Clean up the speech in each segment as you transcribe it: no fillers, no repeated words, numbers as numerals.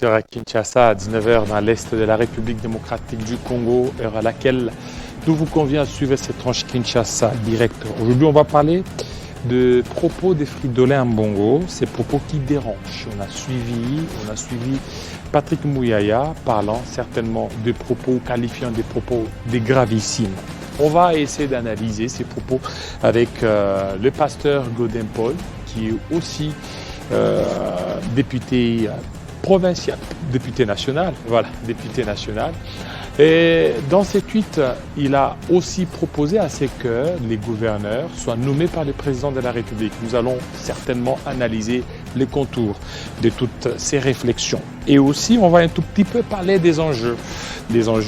À Kinshasa, à 19h dans l'est de la République démocratique du Congo, heure à laquelle nous vous convient à suivre cette tranche Kinshasa direct. Aujourd'hui, on va parler de propos des Fridolin Mbongo, ces propos qui dérangent. On a suivi Patrick Mouyaya parlant certainement de propos, qualifiant des propos des gravissimes. On va essayer d'analyser ces propos avec le pasteur Godin Paul, qui est aussi député provincial, député national, Et dans ces tweets, il a aussi proposé à ce que les gouverneurs soient nommés par le président de la République. Nous allons certainement analyser les contours de toutes ces réflexions. Et aussi, on va un tout petit peu parler des enjeux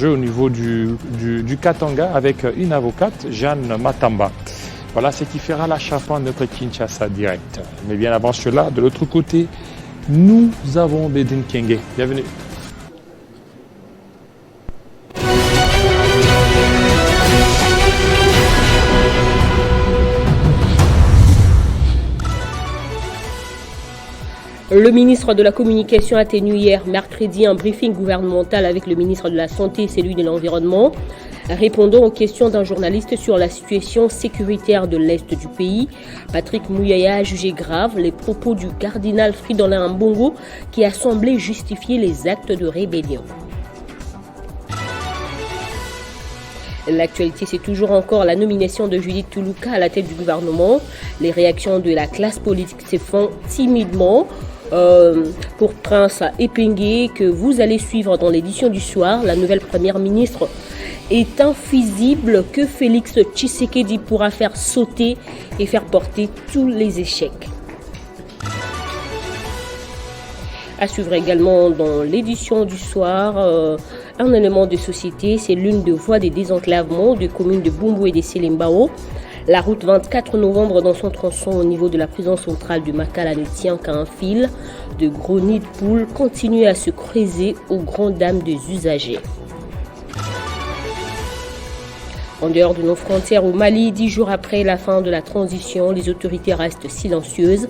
au niveau du Katanga avec une avocate, Jeanne Matamba. Voilà ce qui fera la charpente de notre Kinshasa direct. Mais bien avant cela, de l'autre côté, nous avons Bédine Kenge. Bienvenue. Le ministre de la Communication a tenu hier, mercredi, un briefing gouvernemental avec le ministre de la Santé et celui de l'Environnement, répondant aux questions d'un journaliste sur la situation sécuritaire de l'Est du pays. Patrick Mouyaya a jugé grave les propos du cardinal Fridolin Mbongo qui a semblé justifier les actes de rébellion. L'actualité, c'est toujours encore la nomination de Judith Toulouka à la tête du gouvernement. Les réactions de la classe politique se font timidement. Pour Prince Epengé, que vous allez suivre dans l'édition du soir, la nouvelle première ministre est infisible que Félix Tshisekedi pourra faire sauter et faire porter tous les échecs. À suivre également dans l'édition du soir, un élément de société, c'est l'une des voies de désenclavement des communes de Bumbu et de Selembao. La route 24 novembre dans son tronçon au niveau de la prison centrale de Makala ne tient qu'à un fil. De gros nids de poules continuent à se creuser aux grandes dames des usagers. En dehors de nos frontières au Mali, 10 jours après la fin de la transition, les autorités restent silencieuses.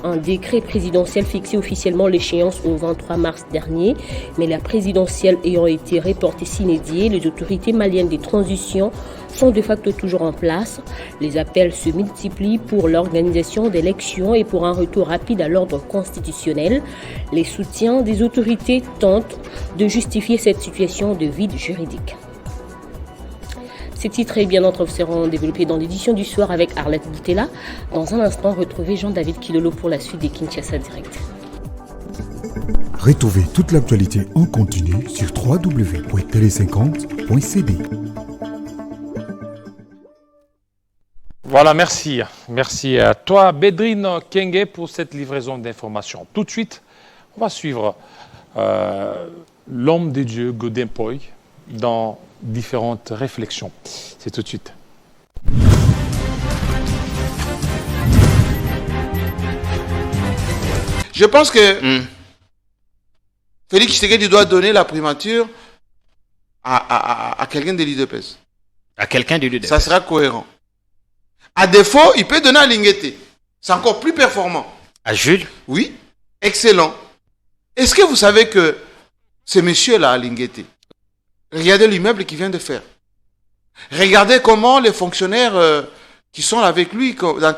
Un décret présidentiel fixait officiellement l'échéance au 23 mars dernier, mais la présidentielle ayant été reportée sine die, les autorités maliennes des transitions sont de facto toujours en place. Les appels se multiplient pour l'organisation d'élections et pour un retour rapide à l'ordre constitutionnel. Les soutiens des autorités tentent de justifier cette situation de vide juridique. Ces titres et bien d'autres seront développés dans l'édition du soir avec Arlette Boutella. Dans un instant, retrouvez Jean-David Kilolo pour la suite des Kinshasa Direct. Retrouvez toute l'actualité en continu sur www.tele50.cd. Voilà, merci. Merci à toi, Bédrine Kenge, pour cette livraison d'informations. Tout de suite, on va suivre l'homme de Dieu, Godin Paul, dans différentes réflexions. C'est tout de suite. Je pense que Félix Tshisekedi doit donner la primature à quelqu'un de l'IDPS. À quelqu'un de l'IDPS. Ça sera cohérent. À défaut, il peut donner à Linguete. C'est encore plus performant. À Jules? Oui, excellent. Est-ce que vous savez que ce monsieur-là, Linguete, regardez l'immeuble qu'il vient de faire. Regardez comment les fonctionnaires qui sont avec lui, la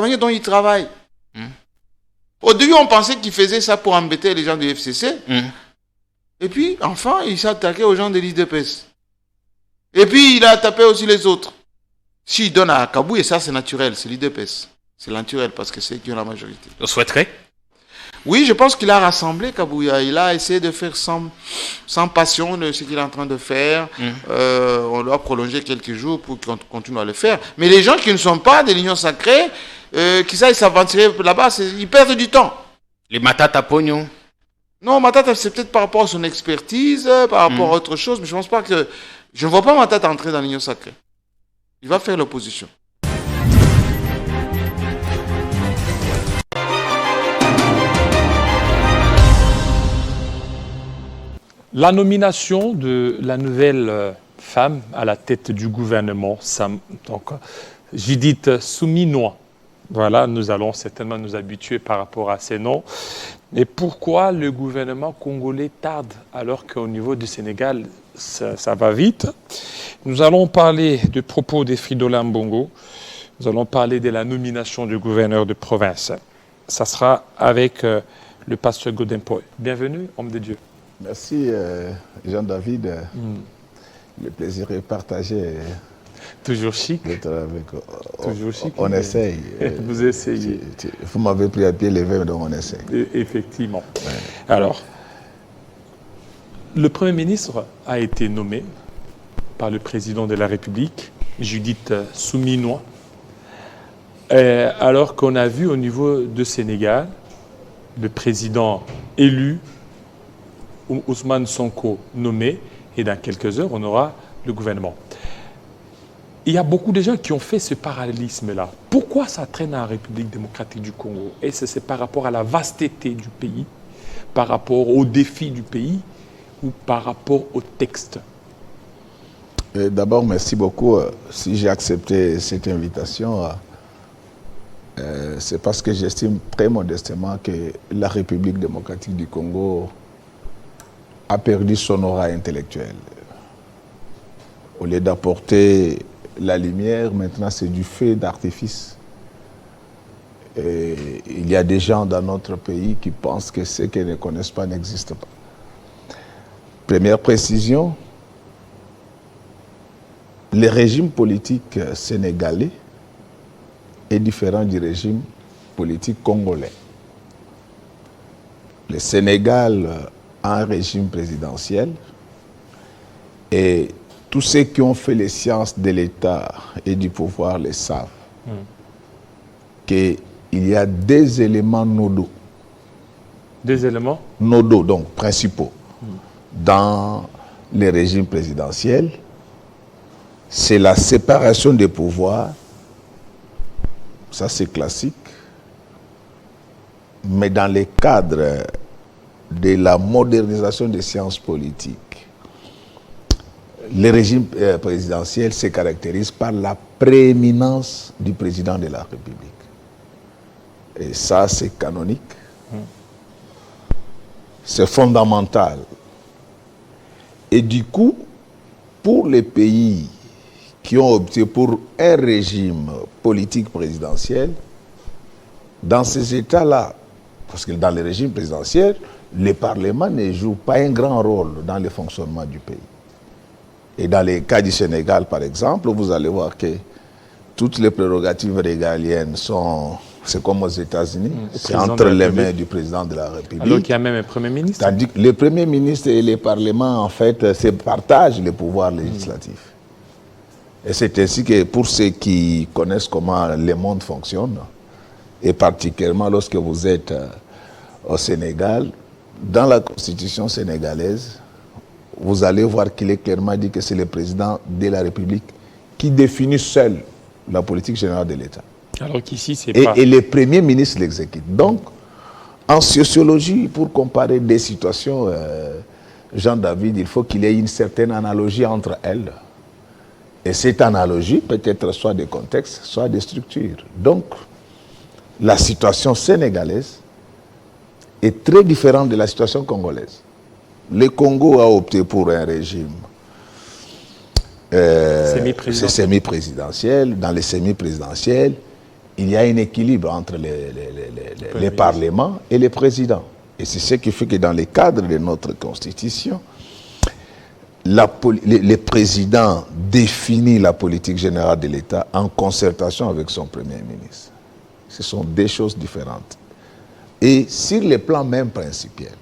manière dont ils travaillent. Au début, on pensait qu'il faisait ça pour embêter les gens du FCC. Et puis, enfin, il s'est attaqué aux gens de l'IDPS. Et puis, il a tapé aussi les autres. S'il donne à Kabou, et ça, c'est naturel, c'est l'IDPS. C'est naturel parce que c'est eux qui ont la majorité. Vous souhaiterez? Oui, je pense qu'il a rassemblé Kabouya. Il a essayé de faire sans passion de ce qu'il est en train de faire. On doit prolonger quelques jours pour qu'on continue à le faire. Mais les gens qui ne sont pas de l'Union sacrée, qui savent s'aventurer là-bas, ils perdent du temps. Les Matata Pognon? Non, Matata, c'est peut-être par rapport à son expertise, par rapport à autre chose, mais je pense pas que... Je ne vois pas Matata entrer dans l'Union sacrée. Il va faire l'opposition. La nomination de la nouvelle femme à la tête du gouvernement, Judith Suminwa. Voilà, nous allons certainement nous habituer par rapport à ces noms. Mais pourquoi le gouvernement congolais tarde alors qu'au niveau du Sénégal, ça va vite? Nous allons parler du propos de Fridola Mbongo. Nous allons parler de la nomination du gouverneur de province. Ça sera avec le pasteur Godin-Poy. Bienvenue, homme de Dieu. Merci Jean-David. Le plaisir est partagé. Toujours chic. Toujours chic. On essaye. Vous essayez. Vous m'avez pris à pied levé, donc on essaye. Effectivement. Ouais. Alors, le Premier ministre a été nommé par le président de la République, Judith Suminwa, alors qu'on a vu au niveau du Sénégal, le président élu, Ousmane Sonko nommé, et dans quelques heures, on aura le gouvernement. Il y a beaucoup de gens qui ont fait ce parallélisme-là. Pourquoi ça traîne en République démocratique du Congo? Est-ce que c'est par rapport à la vasteté du pays, par rapport aux défis du pays, ou par rapport au texte? D'abord, merci beaucoup. Si j'ai accepté cette invitation, c'est parce que j'estime très modestement que la République démocratique du Congo a perdu son aura intellectuelle. Au lieu d'apporter la lumière, maintenant c'est du feu d'artifice. Il y a des gens dans notre pays qui pensent que ce qu'ils ne connaissent pas n'existe pas. Première précision, le régime politique sénégalais est différent du régime politique congolais. Le Sénégal a un régime présidentiel et tous ceux qui ont fait les sciences de l'État et du pouvoir le savent qu'il y a des éléments nodaux. Des éléments nodaux, donc principaux, dans les régimes présidentiels. C'est la séparation des pouvoirs, ça c'est classique, mais dans le cadre de la modernisation des sciences politiques, le régime présidentiel se caractérise par la prééminence du président de la République. Et ça, c'est canonique. C'est fondamental. Et du coup, pour les pays qui ont opté pour un régime politique présidentiel, dans ces États-là, parce que dans le régime présidentiel, le Parlement ne joue pas un grand rôle dans le fonctionnement du pays. Et dans les cas du Sénégal, par exemple, vous allez voir que toutes les prérogatives régaliennes sont, c'est comme aux États-Unis, c'est entre les mains du président de la République. Alors qu'il y a même un Premier ministre. Tandis que le Premier ministre et les parlements, en fait, se partagent les pouvoirs législatifs. Et c'est ainsi que pour ceux qui connaissent comment le monde fonctionne, et particulièrement lorsque vous êtes au Sénégal, dans la constitution sénégalaise, vous allez voir qu'il est clairement dit que c'est le président de la République qui définit seul la politique générale de l'État. Alors qu'ici, c'est pas... Et le Premier ministre l'exécute. Donc, en sociologie, pour comparer des situations, Jean-David, il faut qu'il y ait une certaine analogie entre elles. Et cette analogie peut être soit des contextes, soit des structures. Donc, la situation sénégalaise est très différente de la situation congolaise. Le Congo a opté pour un régime semi-présidentiel. Dans les semi-présidentiels, il y a un équilibre entre les parlements et les présidents. Et c'est ce qui fait que dans le cadre de notre constitution, le président définit la politique générale de l'État en concertation avec son Premier ministre. Ce sont deux choses différentes. Et sur le plan même principiel,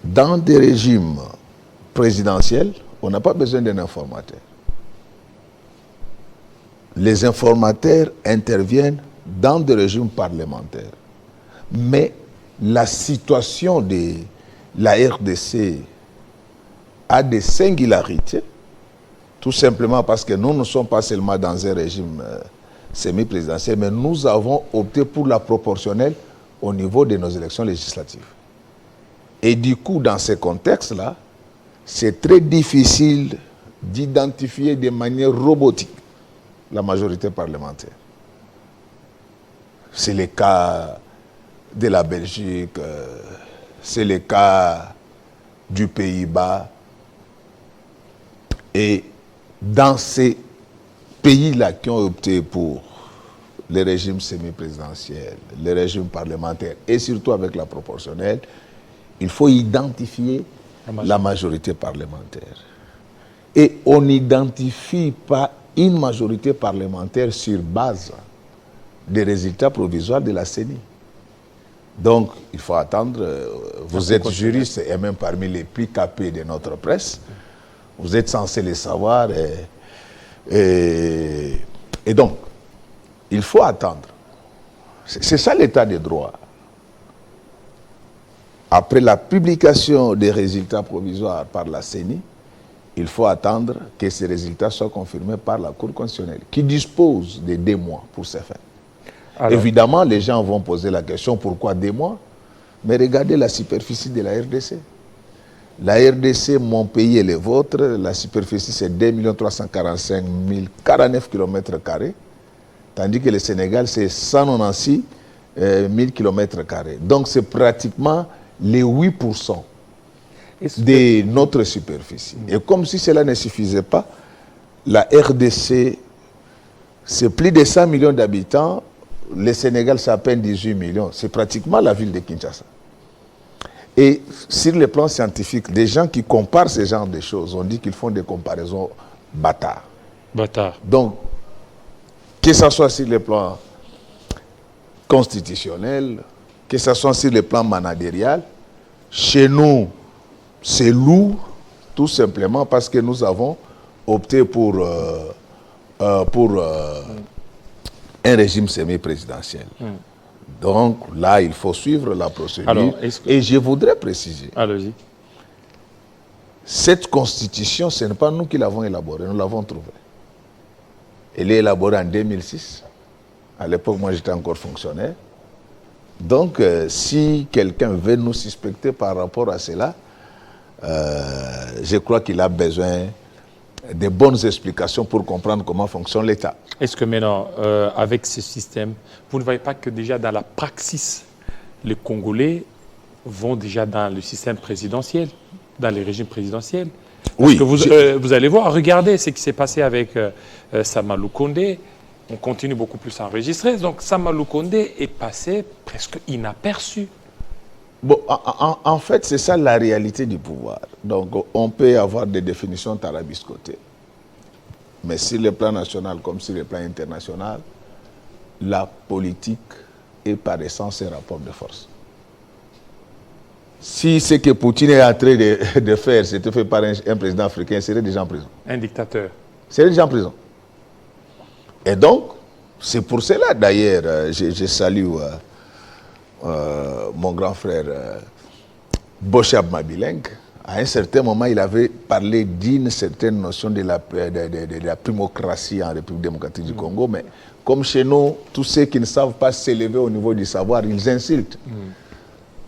dans des régimes présidentiels, on n'a pas besoin d'un informateur. Les informateurs interviennent dans des régimes parlementaires. Mais la situation de la RDC a des singularités Tout simplement parce que nous ne sommes pas seulement dans un régime semi-présidentiel, mais nous avons opté pour la proportionnelle au niveau de nos élections législatives. Et du coup, dans ce contexte-là, c'est très difficile d'identifier de manière robotique la majorité parlementaire. C'est le cas de la Belgique, c'est le cas du Pays-Bas. Et dans ces pays-là qui ont opté pour les régimes semi-présidentiels, les régimes parlementaires et surtout avec la proportionnelle, il faut identifier la majorité parlementaire. Et on n'identifie pas une majorité parlementaire sur base des résultats provisoires de la CENI. Donc, il faut attendre. Vous êtes juriste et même parmi les plus capés de notre presse. Vous êtes censé les savoir. Et donc, il faut attendre. C'est ça l'état de droit. Après la publication des résultats provisoires par la CENI, il faut attendre que ces résultats soient confirmés par la Cour constitutionnelle, qui dispose de 2 mois pour ces fins. Alors, évidemment, les gens vont poser la question, pourquoi 2 mois? Mais regardez la superficie de la RDC. La RDC, mon pays et le vôtre, la superficie c'est 2 345 049 km², tandis que le Sénégal c'est 196 000 km². Donc c'est pratiquement les 8% de notre superficie. Et comme si cela ne suffisait pas, la RDC, c'est plus de 100 millions d'habitants, le Sénégal c'est à peine 18 millions, c'est pratiquement la ville de Kinshasa. Et sur le plan scientifique, des gens qui comparent ce genre de choses, on dit qu'ils font des comparaisons bâtards. Donc, que ce soit sur le plan constitutionnel, que ce soit sur le plan managérial, chez nous, c'est lourd, tout simplement parce que nous avons opté pour un régime semi-présidentiel. Donc là, il faut suivre la procédure. Alors, et je voudrais préciser, cette constitution, ce n'est pas nous qui l'avons élaborée, nous l'avons trouvée. Elle est élaborée en 2006. À l'époque, moi, j'étais encore fonctionnaire. Donc, si quelqu'un veut nous suspecter par rapport à cela, je crois qu'il a besoin de bonnes explications pour comprendre comment fonctionne l'État. Est-ce que maintenant, avec ce système, vous ne voyez pas que déjà dans la praxis, les Congolais vont déjà dans le système présidentiel, dans les régimes présidentiels? Parce que vous allez voir, regardez ce qui s'est passé avec Samalou Kondé. On continue beaucoup plus à enregistrer. Donc Samalou Kondé est passé presque inaperçu. Bon, en fait, c'est ça la réalité du pouvoir. Donc, on peut avoir des définitions tarabiscotées. Mais sur le plan national comme sur le plan international, la politique est par essence un rapport de force. Si ce que Poutine est en train de faire, c'était fait par un président africain, il serait déjà en prison. Un dictateur. Il serait déjà en prison. Et donc, c'est pour cela, d'ailleurs, je salue mon grand frère Bochab Mabileng. À un certain moment, il avait parlé d'une certaine notion de la primocratie en République démocratique du Congo. Mais comme chez nous, tous ceux qui ne savent pas s'élever au niveau du savoir, ils insultent.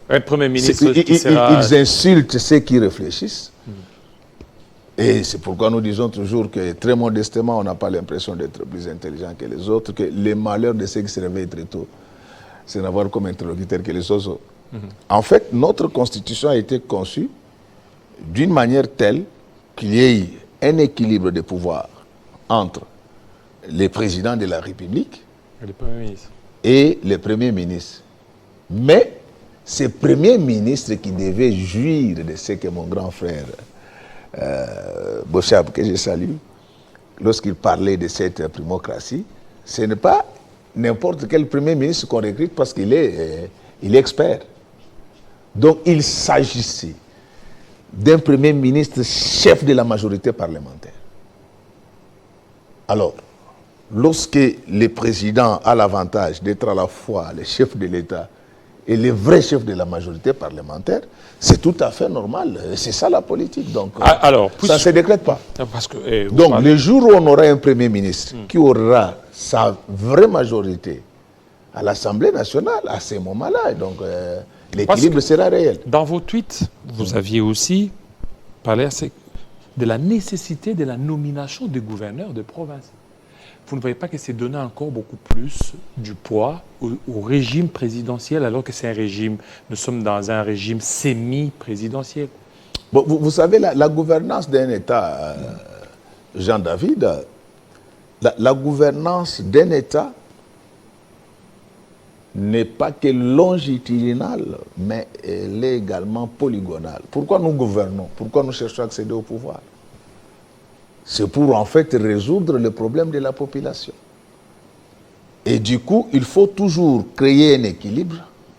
Un Premier ministre ils insultent ceux qui réfléchissent. Et c'est pourquoi nous disons toujours que très modestement, on n'a pas l'impression d'être plus intelligent que les autres, que les malheurs de ceux qui se réveillent très tôt, c'est d'avoir comme interlocuteur que les autres. En fait, notre constitution a été conçue d'une manière telle qu'il y ait un équilibre de pouvoir entre les présidents de la République et les premiers ministres. Mais ces premiers ministres qui devaient jouir de ce que mon grand frère Bochab, que je salue, lorsqu'il parlait de cette primocratie, ce n'est pas n'importe quel premier ministre qu'on recrute parce qu'il est expert. Donc il s'agissait d'un premier ministre chef de la majorité parlementaire. Alors, lorsque le président a l'avantage d'être à la fois le chef de l'État et les vrais chefs de la majorité parlementaire, c'est tout à fait normal. C'est ça la politique. Donc, alors, ça ne se décrète pas. Parce que, Donc, le jour où on aura un Premier ministre qui aura sa vraie majorité à l'Assemblée nationale, à ce moment-là, donc l'équilibre sera réel. Dans vos tweets, vous aviez aussi parlé de la nécessité de la nomination des gouverneurs de province. Vous ne voyez pas que c'est donner encore beaucoup plus du poids au régime présidentiel, alors que c'est un régime, nous sommes dans un régime semi-présidentiel. Bon, vous savez, la gouvernance d'un État, Jean-David, la gouvernance d'un État n'est pas que longitudinale, mais elle est également polygonale. Pourquoi nous gouvernons? Pourquoi nous cherchons à accéder au pouvoir? C'est pour en fait résoudre le problème de la population. Et du coup, il faut toujours créer un équilibre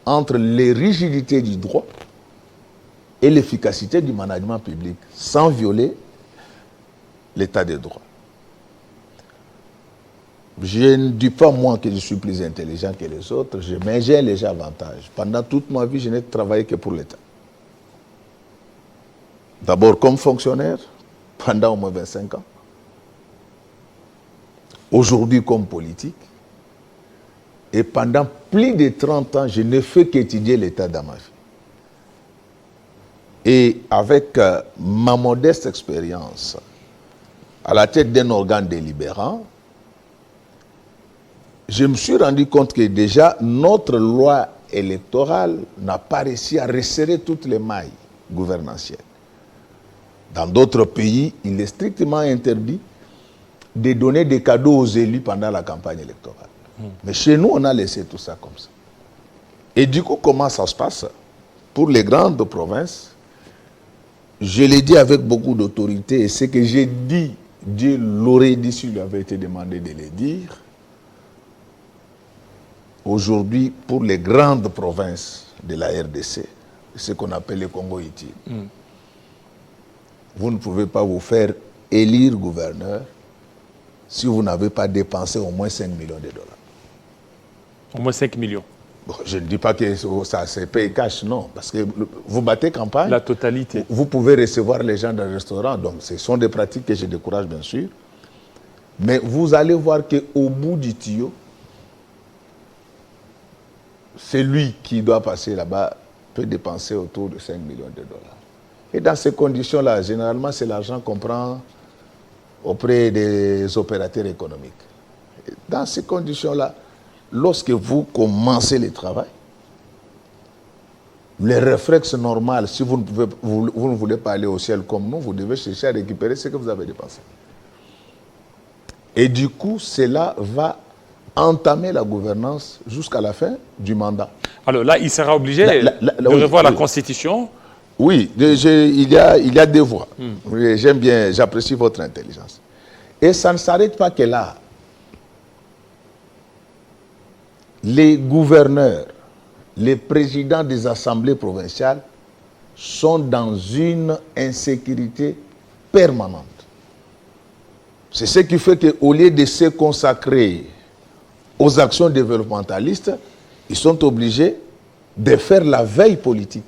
entre les rigidités du droit et l'efficacité du management public, sans violer l'état de droit. Je ne dis pas moi que je suis plus intelligent que les autres, mais j'ai un léger avantage. Pendant toute ma vie, je n'ai travaillé que pour l'État. D'abord comme fonctionnaire, pendant au moins 25 ans. Aujourd'hui comme politique. Et pendant plus de 30 ans, je ne fais qu'étudier l'État dans ma vie. Et avec ma modeste expérience à la tête d'un organe délibérant, je me suis rendu compte que déjà notre loi électorale n'a pas réussi à resserrer toutes les mailles gouvernantielles. Dans d'autres pays, il est strictement interdit de donner des cadeaux aux élus pendant la campagne électorale. Mais chez nous, on a laissé tout ça comme ça. Et du coup, comment ça se passe? Pour les grandes provinces, je l'ai dit avec beaucoup d'autorité, et ce que j'ai dit, Dieu l'aurait dit s'il lui avait été demandé de le dire. Aujourd'hui, pour les grandes provinces de la RDC, ce qu'on appelle le Congo-Haïti, vous ne pouvez pas vous faire élire gouverneur si vous n'avez pas dépensé au moins 5 millions de dollars. Au moins 5 millions. Bon, je ne dis pas que ça se paye cash, non. Parce que vous battez campagne. La totalité. Vous pouvez recevoir les gens dans le restaurant. Donc, ce sont des pratiques que je décourage, bien sûr. Mais vous allez voir qu'au bout du tuyau, celui qui doit passer là-bas peut dépenser autour de 5 millions de dollars. Et dans ces conditions-là, généralement, c'est l'argent qu'on prend auprès des opérateurs économiques. Et dans ces conditions-là, lorsque vous commencez le travail, les réflexes normaux, si vous ne voulez pas aller au ciel comme nous, vous devez chercher à récupérer ce que vous avez dépensé. Et du coup, cela va entamer la gouvernance jusqu'à la fin du mandat. Alors là, il sera obligé de revoir la Constitution. Oui, il y a deux voies. J'aime bien, j'apprécie votre intelligence. Et ça ne s'arrête pas que là. Les gouverneurs, les présidents des assemblées provinciales sont dans une insécurité permanente. C'est ce qui fait qu'au lieu de se consacrer aux actions développementalistes, ils sont obligés de faire la veille politique.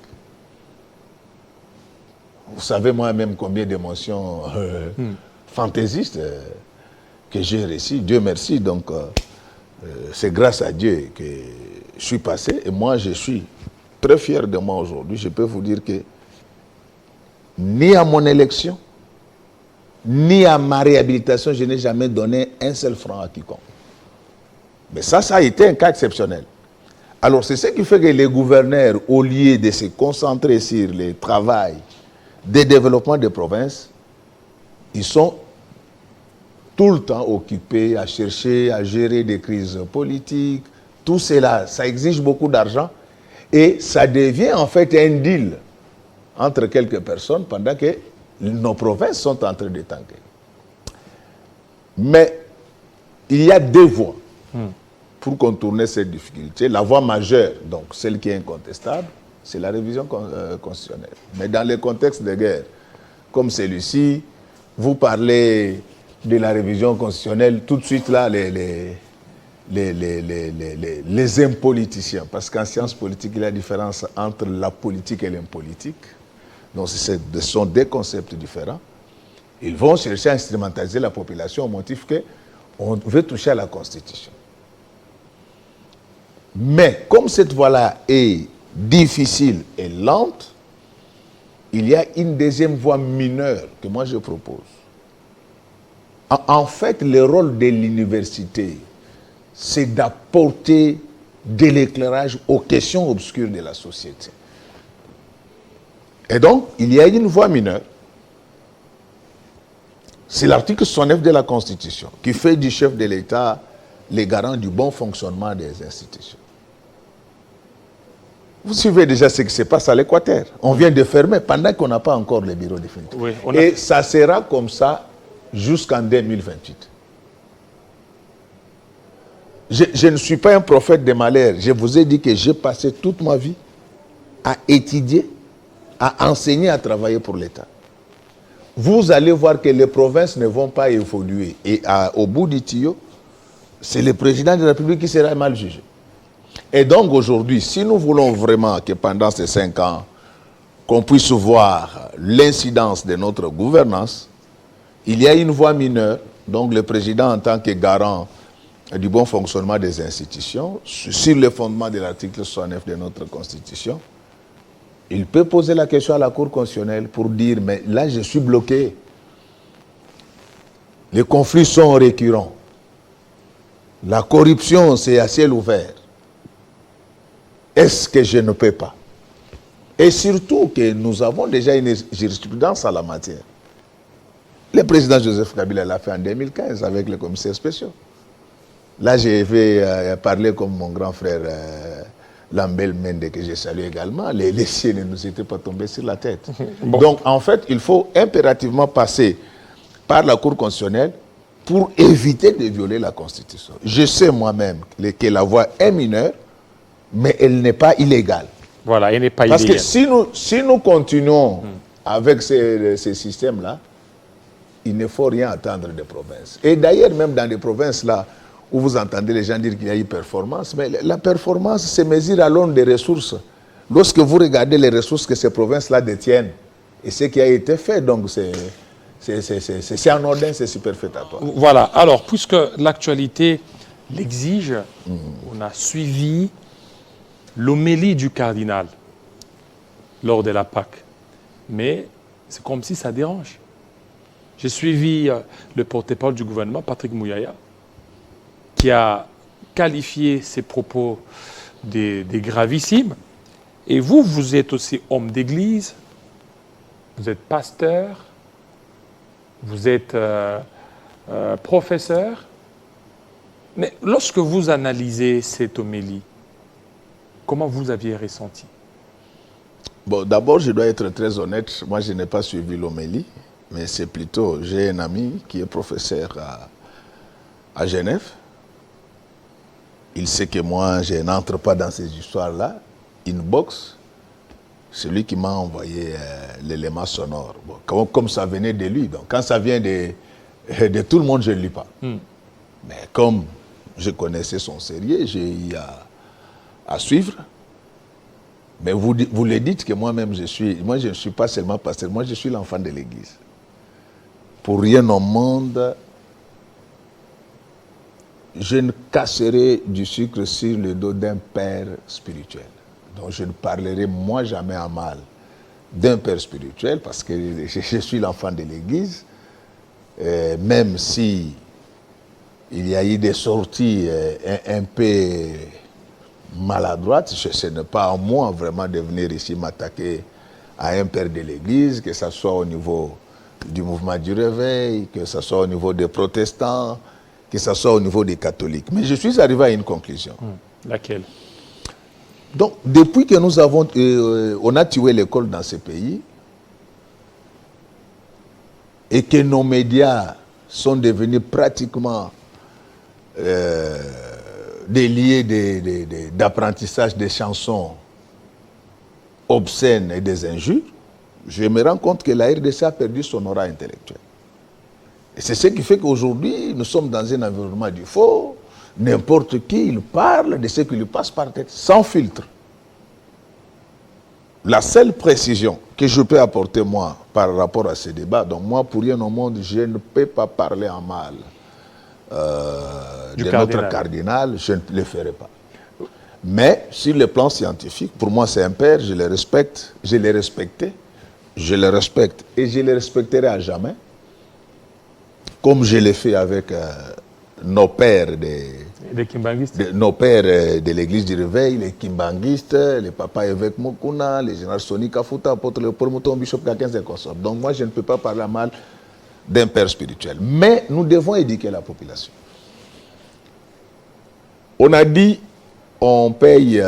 Vous savez moi-même combien d'émotions fantaisistes que j'ai reçues, Dieu merci. Donc, c'est grâce à Dieu que je suis passé. Et moi, je suis très fier de moi aujourd'hui. Je peux vous dire que ni à mon élection, ni à ma réhabilitation, je n'ai jamais donné un seul franc à quiconque. Mais ça a été un cas exceptionnel. Alors, c'est ce qui fait que les gouverneurs, au lieu de se concentrer sur le travail des développements des provinces, ils sont tout le temps occupés à chercher, à gérer des crises politiques. Tout cela, ça exige beaucoup d'argent et ça devient en fait un deal entre quelques personnes pendant que nos provinces sont en train de tanker. Mais il y a deux voies pour contourner cette difficulté. La voie majeure, donc celle qui est incontestable, c'est la révision constitutionnelle. Mais dans les contextes de guerre comme celui-ci, vous parlez de la révision constitutionnelle, tout de suite là, les impoliticiens, parce qu'en sciences politiques, il y a la différence entre la politique et l'impolitique. Donc ce sont des concepts différents. Ils vont chercher à instrumentaliser la population au motif qu'on veut toucher à la Constitution. Mais comme cette voie-là est difficile et lente, il y a une deuxième voie mineure que moi je propose. En fait, le rôle de l'université, c'est d'apporter de l'éclairage aux questions obscures de la société. Et donc, il y a une voie mineure. C'est l'article 69 de la Constitution qui fait du chef de l'État les garants du bon fonctionnement des institutions. Vous suivez déjà ce qui se passe à l'Équateur. On vient de fermer pendant qu'on n'a pas encore le bureau définitif. Oui, et ça sera comme ça jusqu'en 2028. Je ne suis pas un prophète des malheurs. Je vous ai dit que j'ai passé toute ma vie à étudier, à enseigner, à travailler pour l'État. Vous allez voir que les provinces ne vont pas évoluer. Et au bout du tuyau, c'est le président de la République qui sera mal jugé. Et donc aujourd'hui, si nous voulons vraiment que pendant ces 5 ans, qu'on puisse voir l'incidence de notre gouvernance, il y a une voie mineure. Donc le président, en tant que garant du bon fonctionnement des institutions, sur le fondement de l'article 69 de notre Constitution, il peut poser la question à la Cour constitutionnelle pour dire, mais là je suis bloqué. Les conflits sont récurrents. La corruption, c'est à ciel ouvert. Est-ce que je ne peux pas? Et surtout que nous avons déjà une jurisprudence en la matière. Le président Joseph Kabila l'a fait en 2015 avec les commissaires spéciaux. Là, je vais parler comme mon grand frère Lambel Mende, que je salue également. Les cieux ne nous étaient pas tombés sur la tête. Bon. Donc, en fait, il faut impérativement passer par la Cour constitutionnelle pour éviter de violer la Constitution. Je sais moi-même que la voie est mineure, mais elle n'est pas illégale. Voilà, elle n'est pas illégale. Parce que si nous continuons avec ces systèmes-là, il ne faut rien attendre des provinces. Et d'ailleurs, même dans les provinces-là, où vous entendez les gens dire qu'il y a eu performance, mais la performance se mesure à l'aune des ressources. Lorsque vous regardez les ressources que ces provinces-là détiennent, et ce qui a été fait, donc c'est anodin, c'est superfétatoire. Voilà, alors, puisque l'actualité l'exige, on a suivi l'homélie du cardinal lors de la Pâque. Mais c'est comme si ça dérange. J'ai suivi le porte-parole du gouvernement, Patrick Mouyaya, qui a qualifié ses propos des gravissimes. Et vous, vous êtes aussi homme d'église, vous êtes pasteur, vous êtes professeur. Mais lorsque vous analysez cette homélie, comment vous aviez ressenti? Bon, d'abord, je dois être très honnête. Moi, je n'ai pas suivi l'homélie, mais c'est plutôt, j'ai un ami qui est professeur à Genève. Il sait que moi, je n'entre pas dans ces histoires-là. Inbox, c'est lui qui m'a envoyé l'élément sonore. Bon, comme ça venait de lui. Donc, quand ça vient de tout le monde, je ne lis pas. Mais comme je connaissais son sérieux, j'ai eu à suivre. Mais vous le dites que moi-même, moi je ne suis pas seulement pasteur, moi je suis l'enfant de l'Église. Pour rien au monde, je ne casserai du sucre sur le dos d'un père spirituel. Donc je ne parlerai moi jamais en mal d'un père spirituel parce que je suis l'enfant de l'Église. Même si il y a eu des sorties un peu maladroites, ce n'est pas à moi vraiment de venir ici m'attaquer à un père de l'Église, que ce soit au niveau du mouvement du réveil, que ce soit au niveau des protestants, que ce soit au niveau des catholiques. Mais je suis arrivé à une conclusion. Laquelle? Donc, depuis que nous avons, on a tué l'école dans ce pays, et que nos médias sont devenus pratiquement des lieux d'apprentissage des chansons obscènes et des injures, je me rends compte que la RDC a perdu son aura intellectuel. Et c'est ce qui fait qu'aujourd'hui, nous sommes dans un environnement du faux, n'importe qui, il parle de ce qui lui passe par tête, sans filtre. La seule précision que je peux apporter, moi, par rapport à ce débat, donc moi, pour rien au monde, je ne peux pas parler en mal de notre cardinal, je ne le ferai pas. Mais, sur le plan scientifique, pour moi, c'est un père, je le respecte, je l'ai respecté, je le respecte et je le respecterai à jamais, comme je l'ai fait avec nos pères nos pères de l'église du Réveil, les Kimbanguistes, les papas évêques Mokuna, les généraux Soni Kafuta, apôtre Léopold Mouton, bishop Kakens et consorts. Donc moi, je ne peux pas parler mal d'un père spirituel. Mais nous devons éduquer la population. On a dit, on paye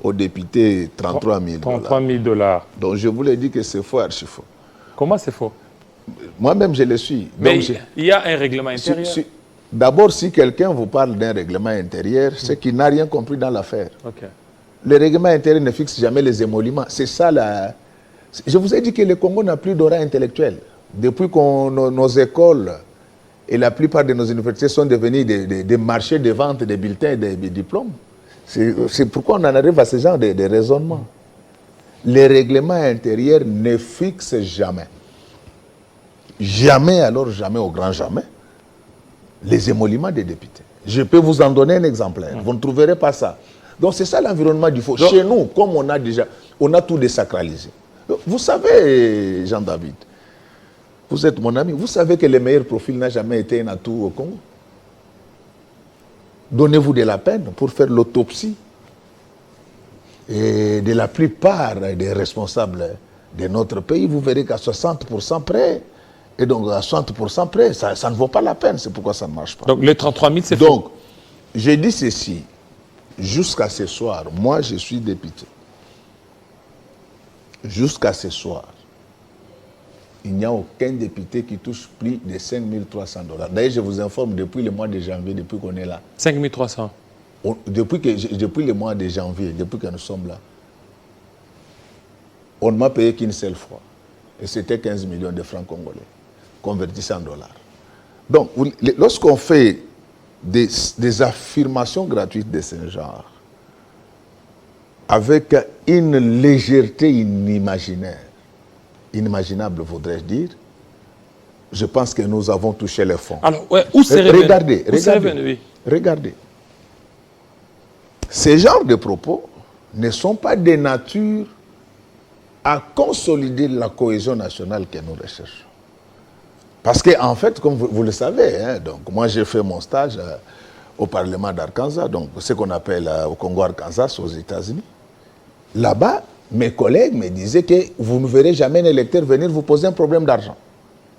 aux députés 33 000 $. 33 000 $. Donc je vous l'ai dit que c'est faux, archi faux. Comment c'est faux? Moi-même, je le suis. Mais il y a un règlement intérieur. D'abord, si quelqu'un vous parle d'un règlement intérieur, c'est qu'il n'a rien compris dans l'affaire. Okay. Le règlement intérieur ne fixe jamais les émoluments. C'est ça la... Je vous ai dit que le Congo n'a plus d'aura intellectuel. Depuis que nos écoles et la plupart de nos universités sont devenues des marchés de vente des bulletins et des diplômes. C'est pourquoi on en arrive à ce genre de raisonnement. Le règlement intérieur ne fixe jamais. Jamais, alors jamais, au grand jamais, les émoluments des députés. Je peux vous en donner un exemplaire. Vous ne trouverez pas ça. Donc c'est ça l'environnement du faux. Chez nous, comme on a tout désacralisé. Vous savez, Jean-David, vous êtes mon ami, vous savez que le meilleur profil n'a jamais été un atout au Congo. Donnez-vous de la peine pour faire l'autopsie et de la plupart des responsables de notre pays. Vous verrez qu'à 60% près, et donc à 60% près, ça ne vaut pas la peine. C'est pourquoi ça ne marche pas. Donc les 33 000, c'est faux. Donc, j'ai dit ceci. Jusqu'à ce soir, moi je suis député. Jusqu'à ce soir, il n'y a aucun député qui touche plus de 5 300 $. D'ailleurs, je vous informe, depuis le mois de janvier, depuis qu'on est là. 5 300. Depuis le mois de janvier, depuis que nous sommes là, on ne m'a payé qu'une seule fois. Et c'était 15 millions de francs congolais, convertis en dollars. Donc, lorsqu'on fait des affirmations gratuites de ce genre, avec une légèreté inimaginable, voudrais-je dire, je pense que nous avons touché les fonds. Alors, ouais, où c'est revenu? Regardez. Ces genres de propos ne sont pas de nature à consolider la cohésion nationale que nous recherchons. Parce qu'en fait, comme vous le savez, hein, donc moi j'ai fait mon stage au Parlement d'Arkansas, donc ce qu'on appelle au Congo Arkansas, aux États-Unis. Là-bas, mes collègues me disaient que vous ne verrez jamais un électeur venir vous poser un problème d'argent.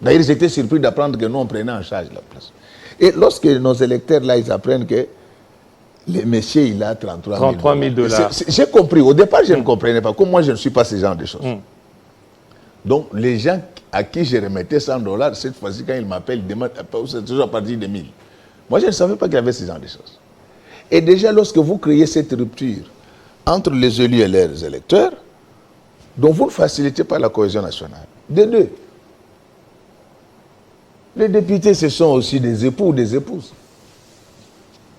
D'ailleurs, ils étaient surpris d'apprendre que nous, on prenait en charge la place. Et lorsque nos électeurs, là, ils apprennent que le monsieur, il a 33 000 $. J'ai compris. Au départ, je ne comprenais pas. Comme moi, je ne suis pas ce genre de choses. Donc, les gens à qui je remettais 100 $, cette fois-ci, quand ils m'appellent, ils demandent, c'est toujours à partir de 1000. Moi, je ne savais pas qu'il y avait ce genre de choses. Et déjà, lorsque vous créez cette rupture entre les élus et leurs électeurs, donc vous ne facilitez pas la cohésion nationale. De deux, les députés, ce sont aussi des époux ou des épouses.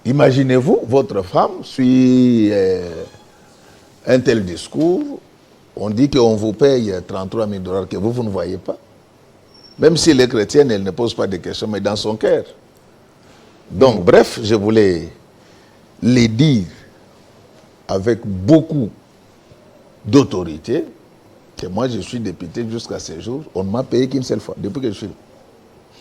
Imaginez-vous, votre femme suit un tel discours, on dit qu'on vous paye 33 000 $ que vous ne voyez pas. Même si elle est chrétienne, elle ne pose pas de questions, mais dans son cœur. Donc, bref, je voulais les dire avec beaucoup d'autorité que moi, je suis député jusqu'à ce jour. On ne m'a payé qu'une seule fois, depuis que je suis là.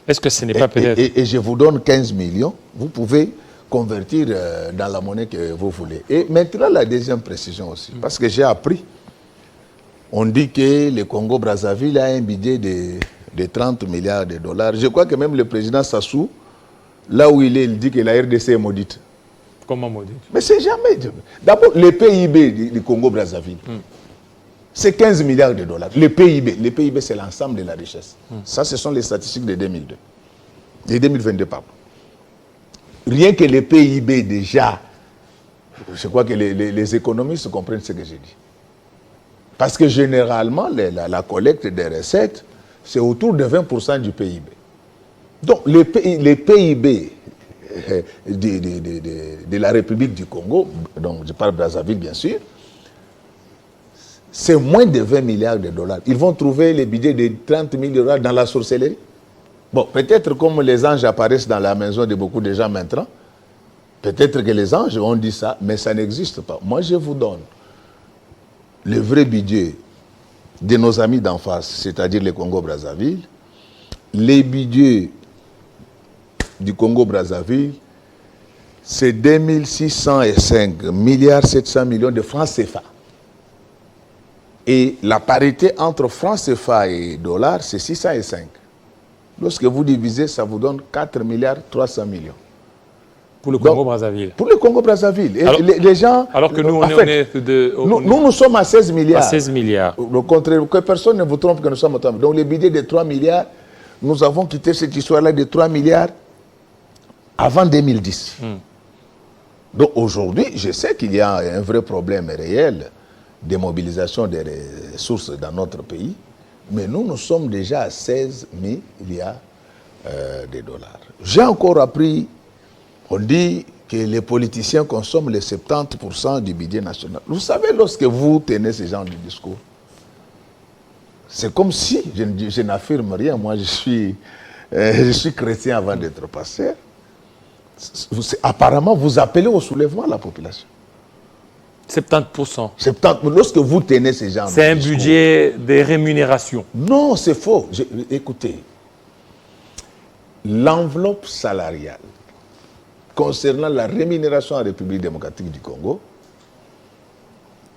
Est-ce que ce n'est pas peut-être... Et je vous donne 15 millions, vous pouvez convertir dans la monnaie que vous voulez. Et maintenant, la deuxième précision aussi, parce que j'ai appris, on dit que le Congo-Brazzaville a un budget de 30 milliards de $. Je crois que même le président Sassou, là où il est, il dit que la RDC est maudite. Comment maudite? Mais c'est jamais... D'abord, le PIB du Congo-Brazzaville, c'est 15 milliards de $. Le PIB, c'est l'ensemble de la richesse. Ça, ce sont les statistiques de 2002. De 2022, pardon. Rien que le PIB déjà, je crois que les économistes comprennent ce que j'ai dit. Parce que généralement, la collecte des recettes, c'est autour de 20% du PIB. Donc, le PIB de la République du Congo, donc je parle de Brazzaville bien sûr, c'est moins de 20 milliards de dollars. Ils vont trouver les budgets de 30 000 dollars dans la sorcellerie. Bon, peut-être comme les anges apparaissent dans la maison de beaucoup de gens maintenant, peut-être que les anges ont dit ça, mais ça n'existe pas. Moi, je vous donne le vrai budget de nos amis d'en face, c'est-à-dire le Congo-Brazzaville. Les budgets du Congo-Brazzaville, c'est 2605 milliards 700 millions de francs CFA. Et la parité entre francs CFA et dollars, c'est 605. Lorsque vous divisez, ça vous donne 4 milliards 300 millions. Pour le Congo-Brazzaville. Pour le Congo-Brazzaville. Les gens... Alors que nous, nous sommes à 16 milliards. À 16 milliards. Le contraire, que personne ne vous trompe que nous sommes à 3 milliards. Donc les budgets de 3 milliards, nous avons quitté cette histoire-là de 3 milliards avant 2010. Donc aujourd'hui, je sais qu'il y a un vrai problème réel de mobilisation des ressources dans notre pays, mais nous sommes déjà à 16 milliards de dollars. J'ai encore appris, on dit que les politiciens consomment les 70% du budget national. Vous savez, lorsque vous tenez ce genre de discours, c'est comme si, je n'affirme rien, moi je suis chrétien avant d'être pasteur. Apparemment, vous appelez au soulèvement la population. 70%. Lorsque vous tenez ces gens... C'est un budget de rémunération. Non, c'est faux. Écoutez, l'enveloppe salariale concernant la rémunération en République démocratique du Congo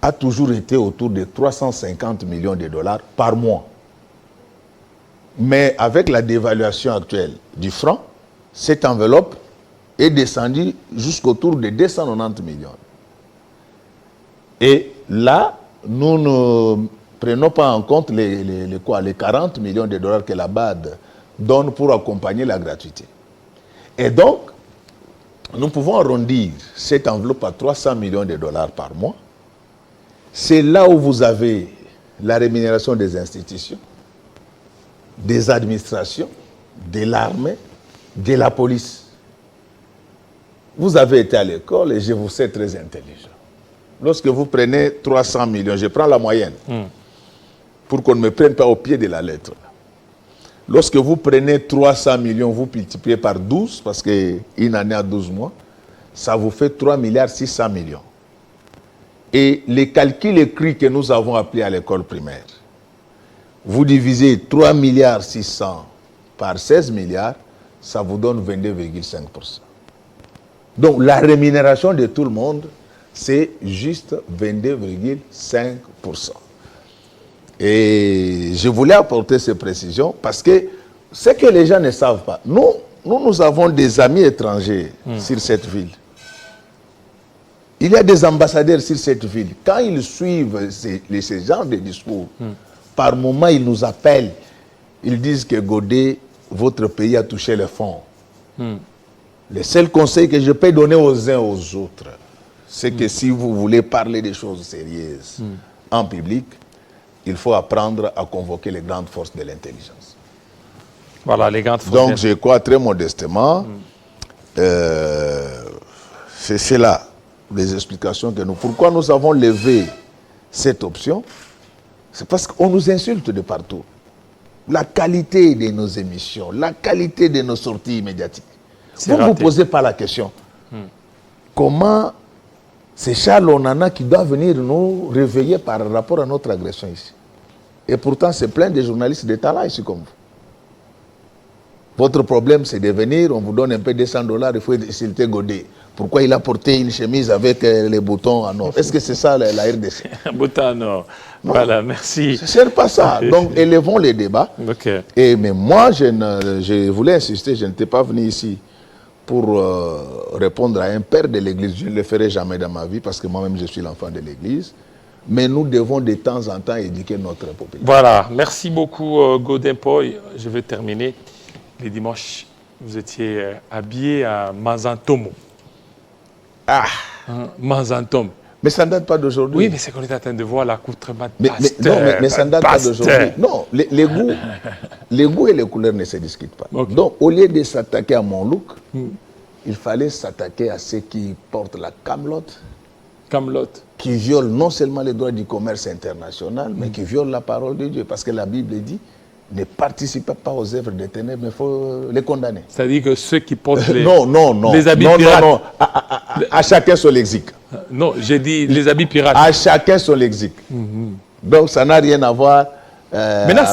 a toujours été autour de 350 millions de dollars par mois. Mais avec la dévaluation actuelle du franc, cette enveloppe est descendue jusqu'autour de 290 millions. Et là, nous ne prenons pas en compte les 40 millions de dollars que la BAD donne pour accompagner la gratuité. Et donc, nous pouvons arrondir cette enveloppe à 300 millions de dollars par mois. C'est là où vous avez la rémunération des institutions, des administrations, de l'armée, de la police. Vous avez été à l'école et je vous sais très intelligent. Lorsque vous prenez 300 millions, je prends la moyenne, pour qu'on ne me prenne pas au pied de la lettre. Lorsque vous prenez 300 millions, vous multipliez par 12, parce qu'une année a 12 mois, ça vous fait 3 milliards 600 millions. Et les calculs écrits que nous avons appris à l'école primaire, vous divisez 3 milliards 600 par 16 milliards, ça vous donne 22,5%. Donc la rémunération de tout le monde, c'est juste 22,5%. Et je voulais apporter ces précisions parce que ce que les gens ne savent pas, nous avons des amis étrangers sur cette ville. Il y a des ambassadeurs sur cette ville. Quand ils suivent ces genres de discours, par moment ils nous appellent, ils disent que Godé, votre pays a touché les fonds. Le seul conseil que je peux donner aux uns aux autres, c'est que si vous voulez parler des choses sérieuses en public, il faut apprendre à convoquer les grandes forces de l'intelligence. Voilà, les grandes forces. Donc, je crois très modestement, c'est là les explications que nous... Pourquoi nous avons levé cette option? C'est parce qu'on nous insulte de partout. La qualité de nos émissions, la qualité de nos sorties médiatiques. Vous ne vous posez pas la question. Comment c'est Charles Onana qui doit venir nous réveiller par rapport à notre agression ici? Et pourtant, c'est plein de journalistes de talent ici comme vous. Votre problème, c'est de venir, on vous donne un peu de $100, il faut insulter Godé. Pourquoi il a porté une chemise avec les boutons en or? Est-ce que c'est ça la RDC? Un bouton en or. Voilà, merci. Ce n'est pas ça. Donc, élevons les débats. Mais moi, je voulais insister, je n'étais pas venu ici pour répondre à un père de l'Église. Je ne le ferai jamais dans ma vie parce que moi-même, je suis l'enfant de l'Église. Mais nous devons de temps en temps éduquer notre population. Voilà, merci beaucoup Godin Poy. Je vais terminer. Les dimanches, vous étiez habillé à Mazantomo. Ah, Mazantom. Mais ça ne date pas d'aujourd'hui. Oui, mais c'est qu'on est en train de voir l'accoutrement de mais ça ne date pas d'aujourd'hui. Non, les goûts et les couleurs ne se discutent pas. Donc, au lieu de s'attaquer à mon look, il fallait s'attaquer à ceux qui portent la camelote, Camelote. qui violent non seulement les droits du commerce international, mais qui violent la parole de Dieu. Parce que la Bible dit, ne participez pas aux œuvres des ténèbres, mais il faut les condamner. C'est-à-dire que ceux qui portent les, non. les habits pirates. Non. À chacun son lexique. Non, j'ai dit les habits pirates. À chacun son lexique. Donc ça n'a rien à voir. Maintenant,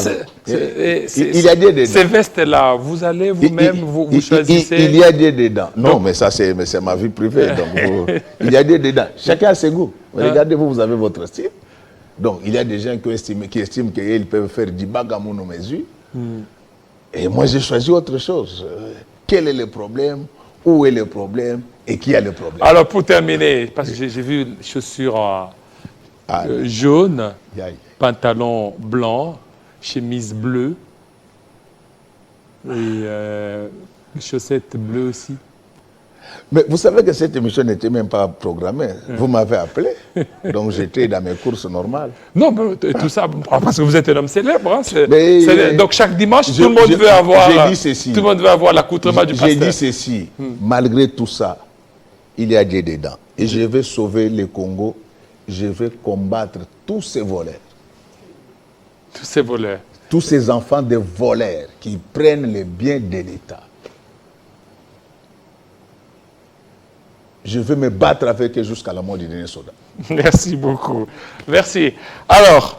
il y a des dedans. Ces vestes-là, vous allez vous-même, vous choisissez. Il y a des dedans. Non, mais ça, c'est ma vie privée. Donc, il y a des dedans. Chacun a ses goûts. Regardez, vous avez votre style. Donc, il y a des gens qui estiment qu'ils peuvent faire du bagamou aux mesures. Et moi, j'ai choisi autre chose. Quel est le problème? Où est le problème? Et qui a le problème? Alors, pour terminer, parce que j'ai vu chaussures jaunes, pantalon blanc, chemise bleue et chaussettes bleues aussi. Mais vous savez que cette émission n'était même pas programmée. Vous m'avez appelé, donc j'étais dans mes courses normales. Non, mais tout ça, parce que vous êtes un homme célèbre. Hein, donc chaque dimanche, tout le monde veut avoir. J'ai dit ceci. Tout le monde veut avoir l'accoutrement du pasteur. J'ai dit ceci. Malgré tout ça, il y a Dieu dedans. Et je vais sauver le Congo. Je vais combattre tous ces voleurs. Tous ces voleurs. Tous ces enfants de voleurs qui prennent les biens de l'État. Je vais me battre avec eux jusqu'à la mort du dernier soldat. Merci beaucoup. Merci. Alors,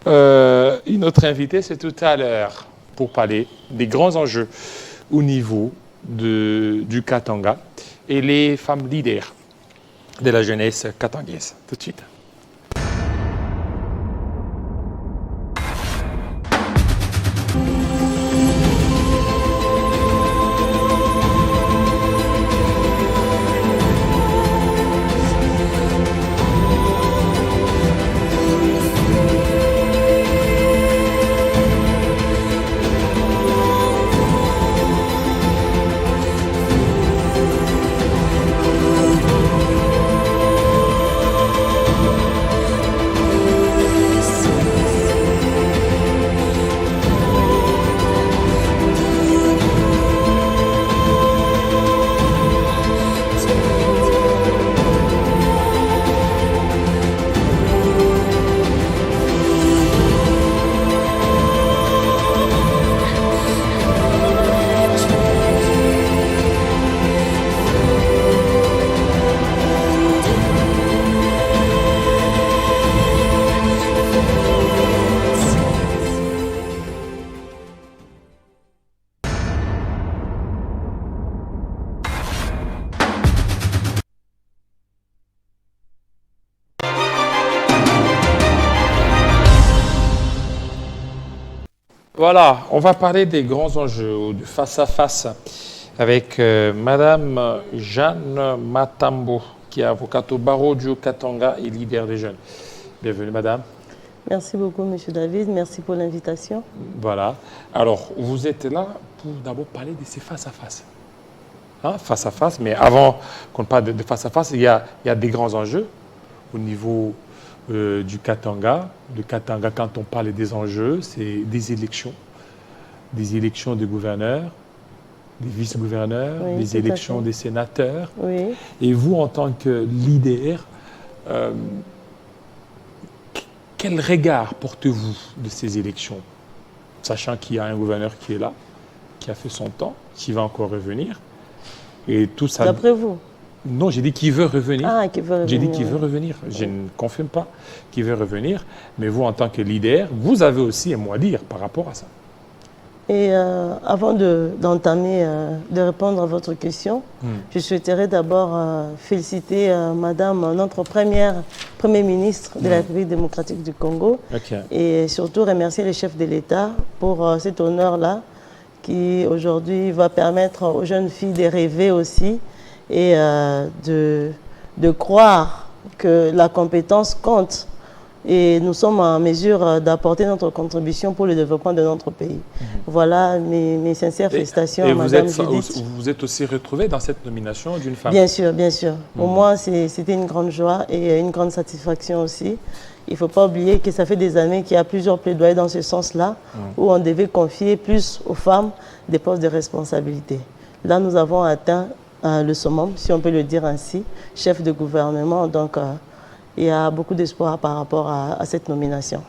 une autre invitée, c'est tout à l'heure pour parler des grands enjeux au niveau du Katanga et les femmes leaders de la jeunesse katangaise. Tout de suite. Voilà, on va parler des grands enjeux, du face-à-face avec Madame Jeanne Matambo, qui est avocate au barreau du Katanga et leader des jeunes. Bienvenue, Madame. Merci beaucoup, Monsieur David. Merci pour l'invitation. Voilà. Alors, vous êtes là pour d'abord parler de ces face-à-face. Hein, face-à-face, mais avant qu'on parle de face-à-face, il y a des grands enjeux au niveau du Katanga. Le Katanga, quand on parle des enjeux, c'est des élections des gouverneurs, des vice-gouverneurs, oui, des élections des sénateurs. Oui. Et vous, en tant que leader, quel regard portez-vous de ces élections, sachant qu'il y a un gouverneur qui est là, qui a fait son temps, qui va encore revenir, et tout ça. D'après vous? Non, j'ai dit qu'il veut revenir. Ah, qu'il veut revenir. J'ai dit qu'il veut revenir. Je ne confirme pas qu'il veut revenir. Mais vous, en tant que leader, vous avez aussi un mot à dire par rapport à ça. Et avant d'entamer, de répondre à votre question, je souhaiterais d'abord féliciter Madame, notre Premier ministre de la République démocratique du Congo. Okay. Et surtout remercier les chefs de l'État pour cet honneur-là qui aujourd'hui va permettre aux jeunes filles de rêver aussi et de croire que la compétence compte. Et nous sommes en mesure d'apporter notre contribution pour le développement de notre pays. Voilà mes sincères félicitations à Madame Judith. Vous êtes aussi retrouvée dans cette nomination d'une femme? Bien sûr, bien sûr. Pour moi, c'était une grande joie et une grande satisfaction aussi. Il ne faut pas oublier que ça fait des années qu'il y a plusieurs plaidoyers dans ce sens-là, où on devait confier plus aux femmes des postes de responsabilité. Là, nous avons atteint le summum, si on peut le dire ainsi, chef de gouvernement. Donc, il y a beaucoup d'espoir par rapport à cette nomination.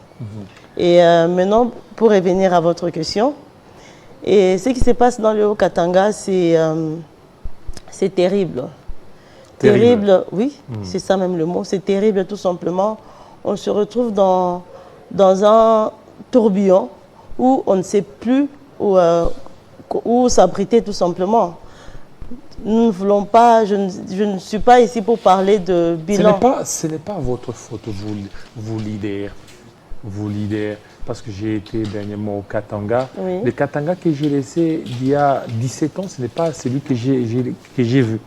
Et maintenant, pour revenir à votre question, et ce qui se passe dans le Haut-Katanga, c'est terrible. Terrible, oui, c'est ça même le mot. C'est terrible tout simplement. On se retrouve dans un tourbillon où on ne sait plus où s'abriter tout simplement. Nous ne voulons pas, je ne suis pas ici pour parler de bilan. Ce n'est pas votre faute, vous leaders, parce que j'ai été dernièrement au Katanga. Oui. Le Katanga que j'ai laissé il y a 17 ans, ce n'est pas celui que j'ai vu.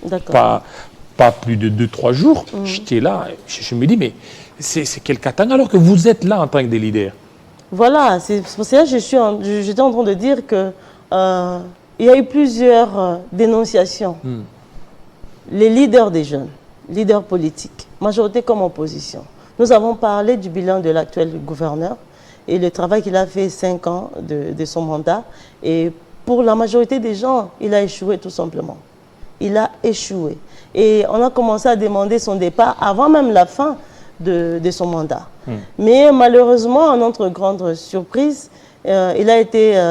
D'accord. Pas plus de 2-3 jours. J'étais là, je me dis, mais c'est quel Katanga alors que vous êtes là en tant que des leaders? Voilà, c'est pour ça que j'étais en train de dire que il y a eu plusieurs dénonciations. Les leaders des jeunes, leaders politiques, majorité comme opposition. Nous avons parlé du bilan de l'actuel gouverneur et le travail qu'il a fait 5 ans de son mandat. Et pour la majorité des gens, il a échoué tout simplement. Il a échoué. Et on a commencé à demander son départ avant même la fin de son mandat. Mais malheureusement, à notre grande surprise, il a été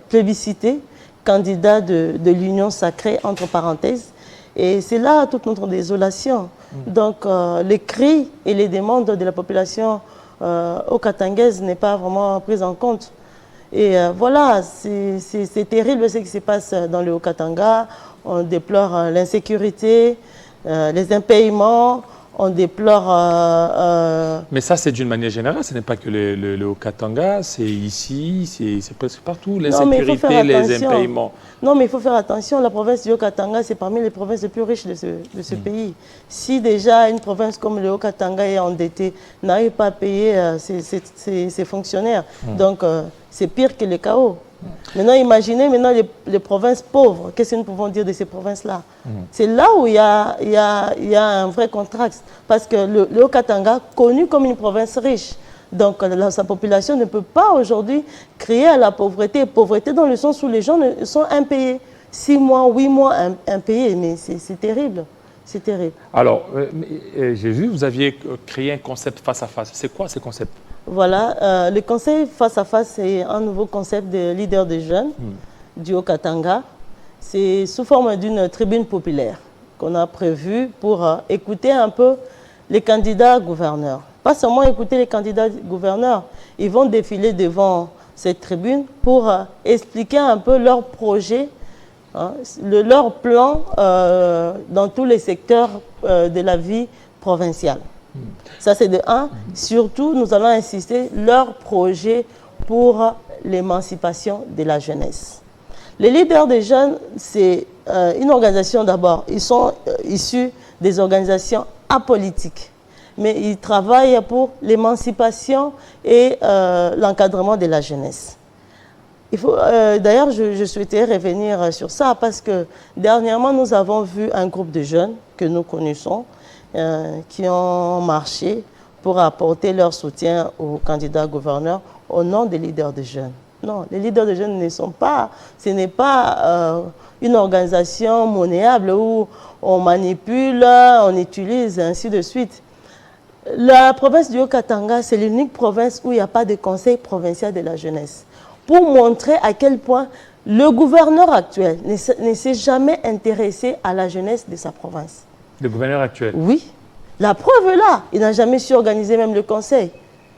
plébiscité, candidat de l'Union sacrée, entre parenthèses. Et c'est là toute notre désolation. Donc, les cris et les demandes de la population haut-katangaise n'est pas vraiment prise en compte. Et voilà, c'est terrible ce qui se passe dans le Haut-Katanga. On déplore l'insécurité, les impayements, on déplore... Mais ça, c'est d'une manière générale, ce n'est pas que le Haut-Katanga, c'est ici, c'est presque partout, l'insécurité, les impayements. Non, mais il faut faire attention, la province du Haut-Katanga, c'est parmi les provinces les plus riches de ce pays. Si déjà une province comme le Haut-Katanga est endettée, n'arrive pas à payer ses fonctionnaires, donc c'est pire que le chaos. Maintenant, imaginez les provinces pauvres. Qu'est-ce que nous pouvons dire de ces provinces-là? C'est là où il y a un vrai contraste. Parce que le Haut-Katanga, connu comme une province riche, donc sa population ne peut pas aujourd'hui créer à la pauvreté. Pauvreté dans le sens où les gens sont impayés. 6 mois, 8 mois impayés, mais c'est terrible. C'est terrible. Alors, j'ai vu, vous aviez créé un concept face à face. C'est quoi ce concept? Voilà, le conseil face à face, c'est un nouveau concept de leader des jeunes du Haut-Katanga. C'est sous forme d'une tribune populaire qu'on a prévue pour écouter un peu les candidats gouverneurs. Pas seulement écouter les candidats gouverneurs, ils vont défiler devant cette tribune pour expliquer un peu leurs projets, leur plan dans tous les secteurs de la vie provinciale. Ça, c'est de 1. Surtout, nous allons insister leur projet pour l'émancipation de la jeunesse. Les leaders des jeunes, c'est une organisation d'abord. Ils sont issus des organisations apolitiques. Mais ils travaillent pour l'émancipation et l'encadrement de la jeunesse. D'ailleurs, je souhaitais revenir sur ça parce que dernièrement, nous avons vu un groupe de jeunes que nous connaissons qui ont marché pour apporter leur soutien aux candidats gouverneurs au nom des leaders de jeunes. Non, les leaders de jeunes ce n'est pas une organisation monnayable où on manipule, on utilise, ainsi de suite. La province du Haut-Katanga, c'est l'unique province où il n'y a pas de conseil provincial de la jeunesse. Pour montrer à quel point le gouverneur actuel ne s'est jamais intéressé à la jeunesse de sa province. Le gouverneur actuel? Oui. La preuve est là. Il n'a jamais su organiser même le conseil.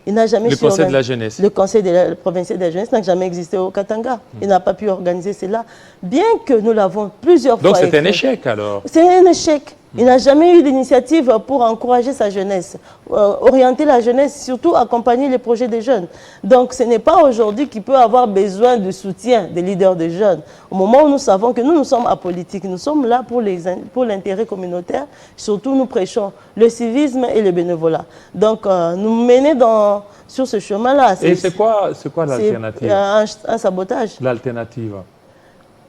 Il n'a jamais le conseil de la jeunesse. Le conseil provincial de la jeunesse n'a jamais existé au Katanga. Il n'a pas pu organiser cela. Bien que nous l'avons plusieurs fois. Donc c'est un échec alors? C'est un échec. Il n'a jamais eu d'initiative pour encourager sa jeunesse, orienter la jeunesse, surtout accompagner les projets des jeunes. Donc ce n'est pas aujourd'hui qu'il peut avoir besoin de soutien des leaders des jeunes. Au moment où nous savons que nous sommes apolitiques, nous sommes là pour l'intérêt communautaire, surtout nous prêchons le civisme et le bénévolat. Donc nous mener sur ce chemin-là. Et c'est quoi l'alternative? Un sabotage. L'alternative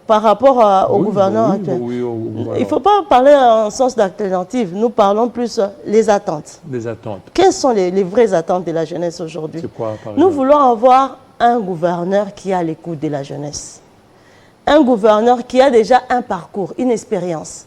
par rapport au gouvernement actuel. Il ne faut pas parler en sens d'alternative. Nous parlons plus les attentes. Des attentes. Quelles sont les vraies attentes de la jeunesse aujourd'hui? C'est quoi, par exemple? Nous voulons avoir un gouverneur qui a l'écoute de la jeunesse. un gouverneur qui a déjà un parcours, une expérience.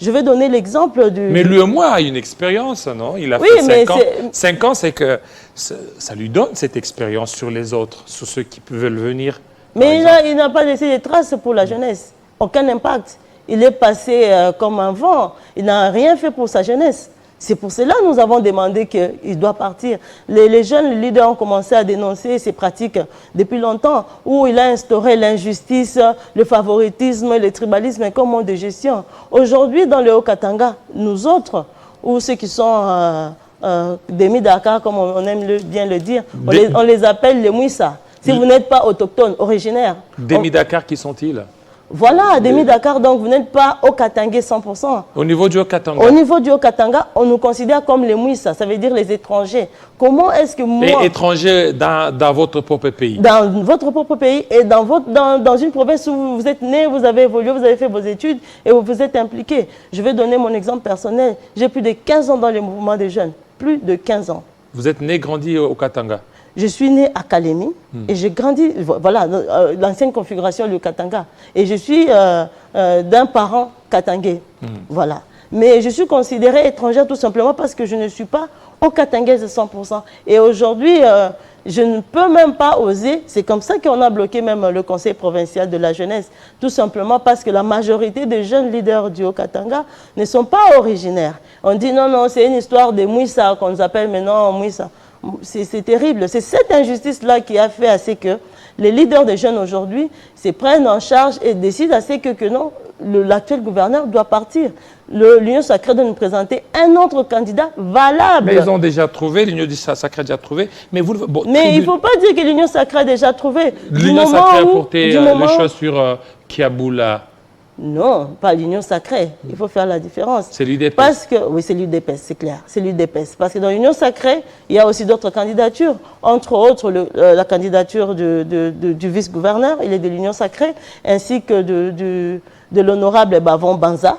Je vais donner l'exemple du... Mais l'UEMOA a une expérience, non? Il a Oui, fait 5 ans. 5 ans, c'est que ça lui donne cette expérience sur les autres, sur ceux qui veulent venir. Mais il n'a pas laissé de traces pour la jeunesse. Aucun impact. Il est passé comme un vent. Il n'a rien fait pour sa jeunesse. C'est pour cela que nous avons demandé qu'il doit partir. Les jeunes leaders ont commencé à dénoncer ces pratiques depuis longtemps, où il a instauré l'injustice, le favoritisme, le tribalisme comme mode de gestion. Aujourd'hui, dans le Haut-Katanga, nous autres, ou ceux qui sont des Midaka, comme on aime bien le dire, on les appelle les Mouissa. Si vous n'êtes pas autochtone, originaire. Des Midakar, qui sont-ils? Voilà, des Midakar, donc vous n'êtes pas au Katanga 100%. Au niveau du Haut-Katanga? Au niveau du Haut-Katanga, on nous considère comme les Mouissa, ça veut dire les étrangers. Comment est-ce que moi... Les étrangers dans votre propre pays? Dans votre propre pays et dans une province où vous êtes né, vous avez évolué, vous avez fait vos études et vous vous êtes impliqué. Je vais donner mon exemple personnel. J'ai plus de 15 ans dans les mouvements des jeunes. Plus de 15 ans. Vous êtes né, grandi au Katanga? Je suis né à Kalemi et j'ai grandi, voilà, l'ancienne configuration du Katanga. Et je suis d'un parent katangais, voilà. Mais je suis considérée étrangère tout simplement parce que je ne suis pas au Katangaise de 100%. Et aujourd'hui, je ne peux même pas oser, c'est comme ça qu'on a bloqué même le conseil provincial de la jeunesse, tout simplement parce que la majorité des jeunes leaders du Haut-Katanga ne sont pas originaires. On dit non, non, c'est une histoire de Mouissa qu'on nous appelle maintenant Mouissa. C'est terrible. C'est cette injustice-là qui a fait assez que les leaders des jeunes aujourd'hui se prennent en charge et décident assez que non, l'actuel gouverneur doit partir. L'Union sacrée doit nous présenter un autre candidat valable. Mais ils ont déjà trouvé, l'Union sacrée a déjà trouvé. Mais il ne faut pas dire que l'Union sacrée a déjà trouvé. L'Union sacrée a porté le choix sur Kiaboula. Non, pas l'Union sacrée. Il faut faire la différence. C'est l'UDPS. Parce que, oui, c'est l'UDPS, c'est clair. C'est l'UDPS. Parce que dans l'Union sacrée, il y a aussi d'autres candidatures. Entre autres, la candidature du vice-gouverneur, il est de l'Union sacrée, ainsi que de l'honorable Bavon Banza.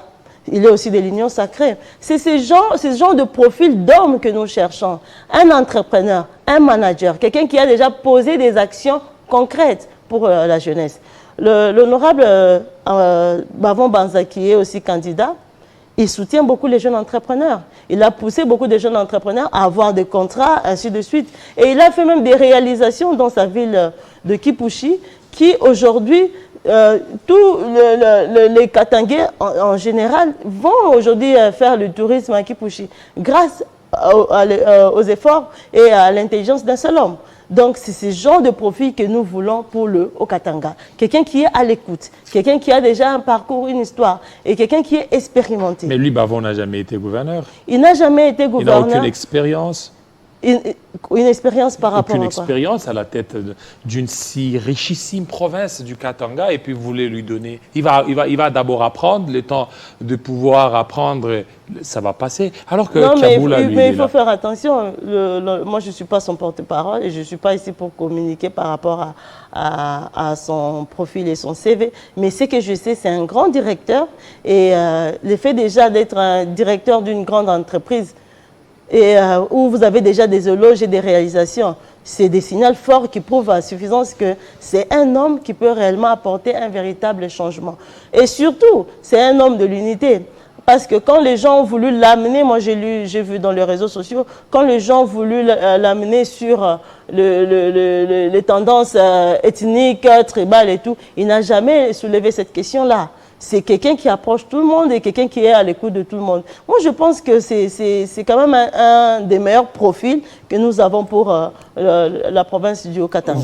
Il est aussi de l'Union sacrée. C'est ce genre de profil d'homme que nous cherchons. Un entrepreneur, un manager, quelqu'un qui a déjà posé des actions concrètes pour la jeunesse. L'honorable Bavon Banza, qui est aussi candidat, il soutient beaucoup les jeunes entrepreneurs. Il a poussé beaucoup de jeunes entrepreneurs à avoir des contrats, ainsi de suite. Et il a fait même des réalisations dans sa ville de Kipushi, qui aujourd'hui, tous les Katangais en général vont aujourd'hui faire le tourisme à Kipushi, grâce aux efforts et à l'intelligence d'un seul homme. Donc, c'est ce genre de profil que nous voulons pour le Haut-Katanga. Quelqu'un qui est à l'écoute, quelqu'un qui a déjà un parcours, une histoire, et quelqu'un qui est expérimenté. Mais lui, Bavon n'a jamais été gouverneur. Il n'a jamais été gouverneur. Il n'a aucune expérience. Une expérience par rapport à quoi? Aucune expérience à la tête d'une si richissime province du Katanga, et puis vous voulez lui donner... Il va d'abord apprendre, le temps de pouvoir apprendre, ça va passer. Alors que Kiaboula, mais il faut faire attention. Moi, je ne suis pas son porte-parole et je ne suis pas ici pour communiquer par rapport à son profil et son CV. Mais ce que je sais, c'est un grand directeur. Et le fait déjà d'être un directeur d'une grande entreprise, et où vous avez déjà des éloges et des réalisations, c'est des signaux forts qui prouvent à suffisance que c'est un homme qui peut réellement apporter un véritable changement. Et surtout, c'est un homme de l'unité. Parce que quand les gens ont voulu l'amener, moi j'ai vu dans les réseaux sociaux, quand les gens ont voulu l'amener sur les tendances ethniques, tribales et tout, il n'a jamais soulevé cette question-là. C'est quelqu'un qui approche tout le monde et quelqu'un qui est à l'écoute de tout le monde. Moi, je pense que c'est quand même un des meilleurs profils que nous avons pour la province du Haut-Katanga.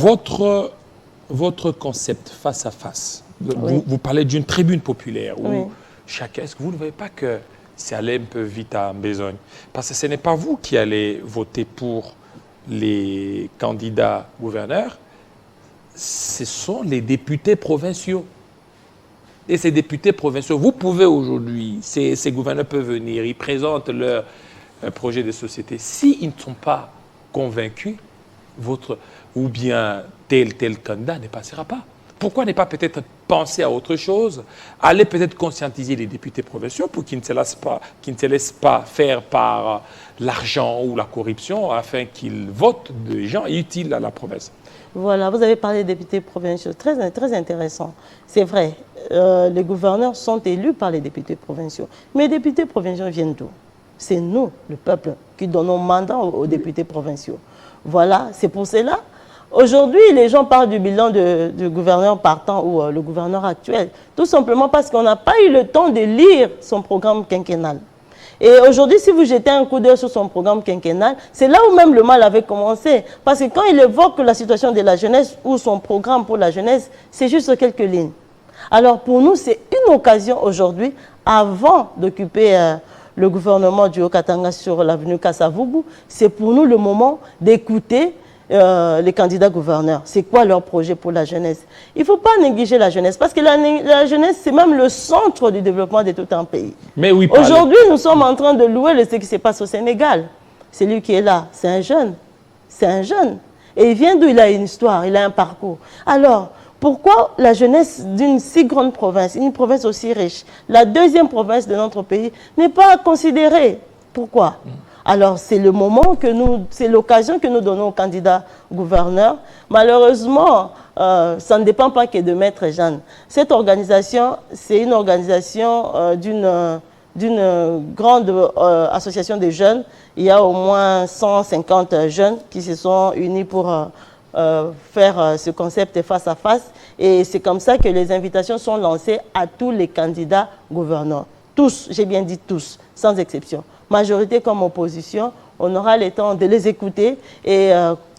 Votre concept face à face, oui. vous parlez d'une tribune populaire où oui. chacun, est-ce que vous ne voyez pas que c'est aller un peu vite à besogne? Parce que ce n'est pas vous qui allez voter pour les candidats gouverneurs, ce sont les députés provinciaux. Et ces députés provinciaux, vous pouvez aujourd'hui, ces gouverneurs peuvent venir, ils présentent leur projet de société. S'ils ne sont pas convaincus, ou bien tel candidat ne passera pas. Pourquoi ne pas peut-être penser à autre chose, aller peut-être conscientiser les députés provinciaux pour qu'ils ne se laissent pas faire par l'argent ou la corruption afin qu'ils votent des gens utiles à la province? Voilà, vous avez parlé des députés provinciaux, très, très intéressant. C'est vrai, les gouverneurs sont élus par les députés provinciaux. Mais les députés provinciaux viennent d'où? C'est nous, le peuple, qui donnons mandat aux députés provinciaux. Voilà, c'est pour cela. Aujourd'hui, les gens parlent du bilan du gouverneur partant ou le gouverneur actuel, tout simplement parce qu'on n'a pas eu le temps de lire son programme quinquennal. Et aujourd'hui, si vous jetez un coup d'œil sur son programme quinquennal, c'est là où même le mal avait commencé. Parce que quand il évoque la situation de la jeunesse ou son programme pour la jeunesse, c'est juste quelques lignes. Alors pour nous, c'est une occasion aujourd'hui, avant d'occuper le gouvernement du Haut-Katanga sur l'avenue Kasavubu, c'est pour nous le moment d'écouter les candidats gouverneurs. C'est quoi leur projet pour la jeunesse? Il ne faut pas négliger la jeunesse, parce que la jeunesse, c'est même le centre du développement de tout un pays. Mais oui, aujourd'hui, nous sommes en train de louer ce qui se passe au Sénégal. Celui qui est là, c'est un jeune. C'est un jeune. Et il vient d'où? Il a une histoire, il a un parcours. Alors, pourquoi la jeunesse d'une si grande province, une province aussi riche, la deuxième province de notre pays, n'est pas considérée? Pourquoi? Alors, c'est le moment que c'est l'occasion que nous donnons aux candidats gouverneurs. Malheureusement, ça ne dépend pas que de Maître Jeanne. Cette organisation, c'est une organisation d'une grande association de jeunes. Il y a au moins 150 jeunes qui se sont unis pour faire ce concept face à face. Et c'est comme ça que les invitations sont lancées à tous les candidats gouverneurs. Tous, j'ai bien dit tous, sans exception. Majorité comme opposition, on aura le temps de les écouter et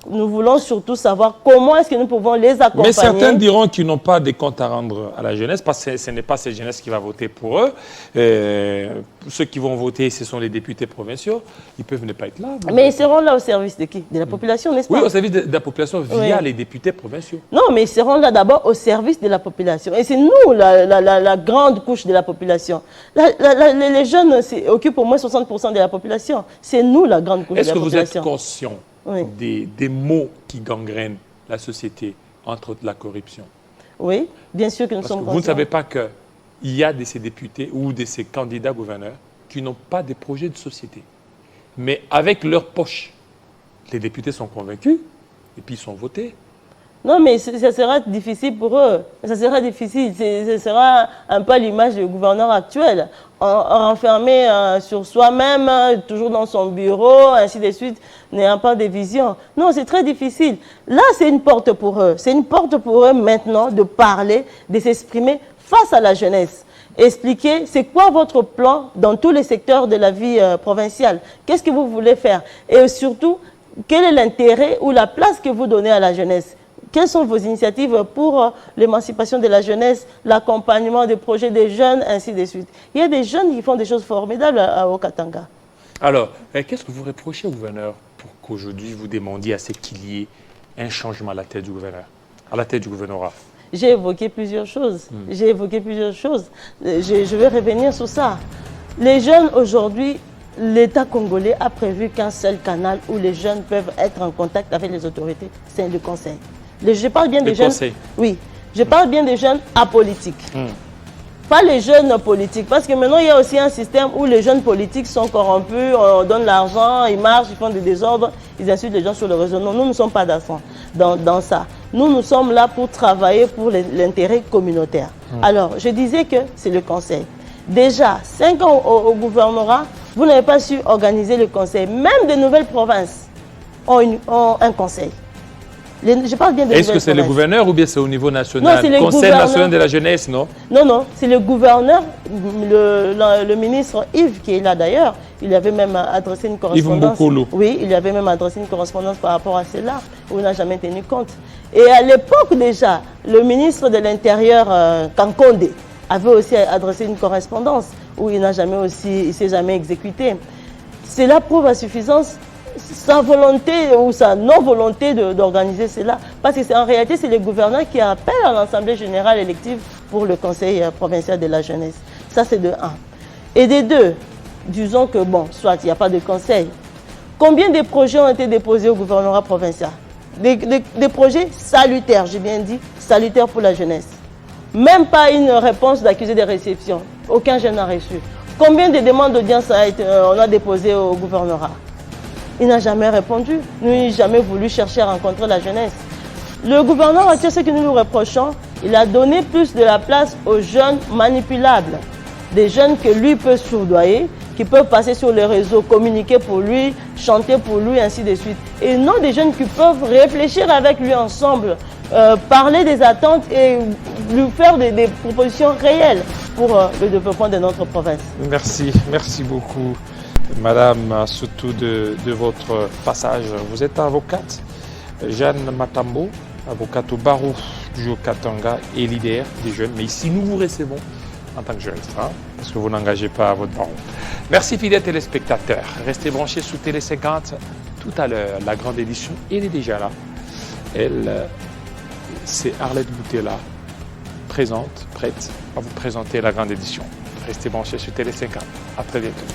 nous voulons surtout savoir comment est-ce que nous pouvons les accompagner. Mais certains diront qu'ils n'ont pas des comptes à rendre à la jeunesse parce que ce n'est pas cette jeunesse qui va voter pour eux. Ceux qui vont voter, ce sont les députés provinciaux. Ils peuvent ne pas être là. Mais ils seront là au service de qui? De la population, n'est-ce pas? Oui, au service de la population via les députés provinciaux. Non, mais ils seront là d'abord au service de la population. Et c'est nous, la grande couche de la population. Les jeunes occupent au moins 60% de la population. C'est nous la grande couche de la population. Est-ce que vous êtes conscient des maux qui gangrènent la société, entre autres la corruption? Oui, bien sûr que nous sommes conscients. Vous ne savez pas qu'il y a de ces députés ou de ces candidats gouverneurs qui n'ont pas de projet de société. Mais avec leur poche, les députés sont convaincus et puis ils sont votés. Non, mais ça sera difficile pour eux. Ça sera difficile. Ce sera un peu l'image du gouverneur actuel. Enfermé sur soi-même, toujours dans son bureau, ainsi de suite, n'ayant pas de vision. Non, c'est très difficile. Là, c'est une porte pour eux. C'est une porte pour eux maintenant de parler, de s'exprimer face à la jeunesse. Expliquer c'est quoi votre plan dans tous les secteurs de la vie provinciale. Qu'est-ce que vous voulez faire? Et surtout, quel est l'intérêt ou la place que vous donnez à la jeunesse? Quelles sont vos initiatives pour l'émancipation de la jeunesse, l'accompagnement des projets des jeunes, ainsi de suite? Il y a des jeunes qui font des choses formidables au Katanga. Alors, qu'est-ce que vous reprochez au gouverneur pour qu'aujourd'hui vous demandiez à ce qu'il y ait un changement à la tête du gouverneur, à la tête du gouvernorat? J'ai évoqué plusieurs choses. J'ai évoqué plusieurs choses. Je vais revenir sur ça. Les jeunes aujourd'hui, l'État congolais a prévu qu'un seul canal où les jeunes peuvent être en contact avec les autorités, c'est le conseil. Je parle bien des jeunes. Oui, je parle bien des jeunes apolitiques. Pas les jeunes politiques. Parce que maintenant, il y a aussi un système où les jeunes politiques sont corrompus, on donne l'argent, ils marchent, ils font des désordres, ils insultent les gens sur le réseau. Non, nous ne sommes pas dans ça. Nous sommes là pour travailler pour l'intérêt communautaire. Alors, je disais que c'est le conseil. Déjà, 5 ans au gouvernorat, vous n'avez pas su organiser le conseil. Même de nouvelles provinces ont un conseil. Je parle bien de Est-ce que c'est le gouverneur ou bien c'est au niveau national? Non, c'est le Conseil national de la jeunesse, non? Non, c'est le gouverneur, le ministre Yves qui est là d'ailleurs. Il avait même adressé une correspondance. Oui, il avait même adressé une correspondance par rapport à cela, où il n'a jamais tenu compte. Et à l'époque déjà, le ministre de l'Intérieur, Kankonde, avait aussi adressé une correspondance où il s'est jamais exécuté. Cela prouve à suffisance sa volonté ou sa non-volonté d'organiser cela. Parce que en réalité, c'est le gouverneur qui appelle à l'Assemblée générale élective pour le Conseil provincial de la jeunesse. Ça, c'est de 1. Et de 2, disons que, bon, soit il n'y a pas de conseil. Combien de projets ont été déposés au gouvernorat provincial? Des projets salutaires, j'ai bien dit, salutaires pour la jeunesse. Même pas une réponse d'accusé de réception. Aucun jeune n'a reçu. Combien de demandes d'audience on a déposées au gouvernorat? Il n'a jamais répondu. Nous n'avons jamais voulu chercher à rencontrer la jeunesse. Le gouverneur retire ce que nous nous reprochons. Il a donné plus de la place aux jeunes manipulables. Des jeunes que lui peut soudoyer, qui peuvent passer sur les réseaux, communiquer pour lui, chanter pour lui, ainsi de suite. Et non des jeunes qui peuvent réfléchir avec lui ensemble, parler des attentes et lui faire des propositions réelles pour le développement de notre province. Merci beaucoup, Madame, surtout de votre passage. Vous êtes avocate, Jeanne Matambo, avocate au barreau du Haut-Katanga et leader des jeunes. Mais ici, nous vous recevons en tant que juriste, parce que vous n'engagez pas votre barreau. Merci, fidèles téléspectateurs. Restez branchés sous Télé 50. Tout à l'heure, la grande édition, elle est déjà là. C'est Arlette Boutella, présente, prête à vous présenter la grande édition. Restez branchés sur Télé 50. À très bientôt.